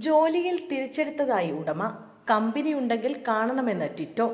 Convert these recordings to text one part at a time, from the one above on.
ജോലിയിൽ തിരിച്ചെടുത്തതായി ഉടമ. കമ്പനിയുണ്ടെങ്കിൽ കാണണമെന്ന് ടിറ്റോ.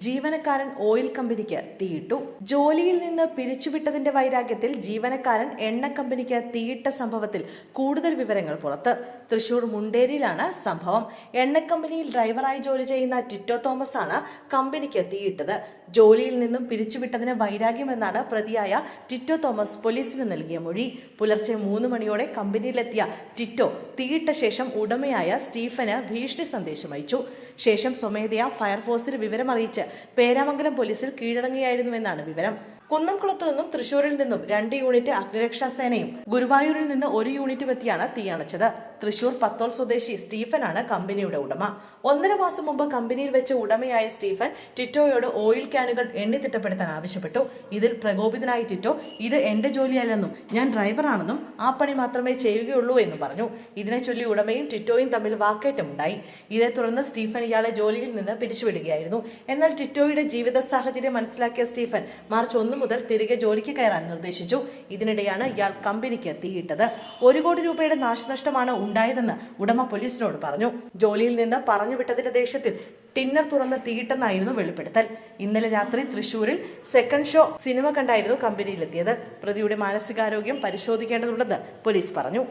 ജീവനക്കാരൻ ഓയിൽ കമ്പനിക്ക് തീയിട്ടു. ജോലിയിൽ നിന്ന് പിരിച്ചുവിട്ടതിന്റെ വൈരാഗ്യത്തിൽ ജീവനക്കാരൻ എണ്ണ കമ്പനിക്ക് തീയിട്ട സംഭവത്തിൽ കൂടുതൽ വിവരങ്ങൾ പുറത്ത്. തൃശൂർ മുണ്ടേരിയിലാണ് സംഭവം. എണ്ണ കമ്പനിയിൽ ഡ്രൈവറായി ജോലി ചെയ്യുന്ന ടിറ്റോ തോമസ് ആണ് കമ്പനിക്ക് തീയിട്ടത്. ജോലിയിൽ നിന്നും പിരിച്ചുവിട്ടതിന് വൈരാഗ്യമെന്നാണ് പ്രതിയായ ടിറ്റോ തോമസ് പോലീസിന് നൽകിയ മൊഴി. പുലർച്ചെ 3 മണിയോടെ കമ്പനിയിലെത്തിയ ടിറ്റോ തീയിട്ട ശേഷം ഉടമയായ സ്റ്റീഫന് ഭീഷണി സന്ദേശം അയച്ചു. ശേഷം സ്വമേധയാ ഫയർഫോഴ്സിന് വിവരമറിയിച്ച് പേരാമംഗലം പോലീസിൽ കീഴടങ്ങിയായിരുന്നുവെന്നാണ് വിവരം. കുന്നംകുളത്തു നിന്നും തൃശൂരിൽ നിന്നും 2 യൂണിറ്റ് അഗ്നിരക്ഷാസേനയും ഗുരുവായൂരിൽ നിന്ന് 1 യൂണിറ്റും എത്തിയാണ് തീയണച്ചത്. തൃശൂർ പത്തോൾ സ്വദേശി സ്റ്റീഫനാണ് കമ്പനിയുടെ ഉടമ. 1.5 മാസം മുമ്പ് കമ്പനിയിൽ വെച്ച് ഉടമയായ സ്റ്റീഫൻ ടിറ്റോയോട് ഓയിൽ ക്യാനുകൾ എണ്ണിത്തിട്ടപ്പെടുത്താൻ ആവശ്യപ്പെട്ടു. ഇതിൽ പ്രകോപിതനായ ടിറ്റോ ഇത് എന്റെ ജോലിയല്ലെന്നും ഞാൻ ഡ്രൈവറാണെന്നും ആ പണി മാത്രമേ ചെയ്യുകയുള്ളൂ എന്നും പറഞ്ഞു. ഇതിനെ ചൊല്ലി ഉടമയും ടിറ്റോയും തമ്മിൽ വാക്കേറ്റമുണ്ടായി. ഇതേ തുടർന്ന് സ്റ്റീഫൻ ഇയാളെ ജോലിയിൽ നിന്ന് പിരിച്ചുവിടുകയായിരുന്നു. എന്നാൽ ടിറ്റോയുടെ ജീവിത സാഹചര്യം മനസ്സിലാക്കിയ സ്റ്റീഫൻ മാർച്ച് 1 മുതൽ തിരികെ ജോലിക്ക് കയറാൻ നിർദ്ദേശിച്ചു. ഇതിനിടെയാണ് ഇയാൾ കമ്പനിക്ക് തീയിട്ടത്. 1 കോടി രൂപയുടെ നാശനഷ്ടമാണ് ഉണ്ടായതെന്ന് ഉടമ പോലീസിനോട് പറഞ്ഞു. ജോലിയിൽ നിന്ന് പറഞ്ഞുവിട്ടതിന്റെ ദേഷ്യത്തിൽ ടിന്നർ തുറന്ന് തീയിട്ടെന്നായിരുന്നു വെളിപ്പെടുത്തൽ. ഇന്നലെ രാത്രി തൃശൂരിൽ സെക്കൻഡ് ഷോ സിനിമ കണ്ടായിരുന്നു കമ്പനിയിലെത്തിയത്. പ്രതിയുടെ മാനസികാരോഗ്യം പരിശോധിക്കേണ്ടതുണ്ടെന്ന് പോലീസ് പറഞ്ഞു.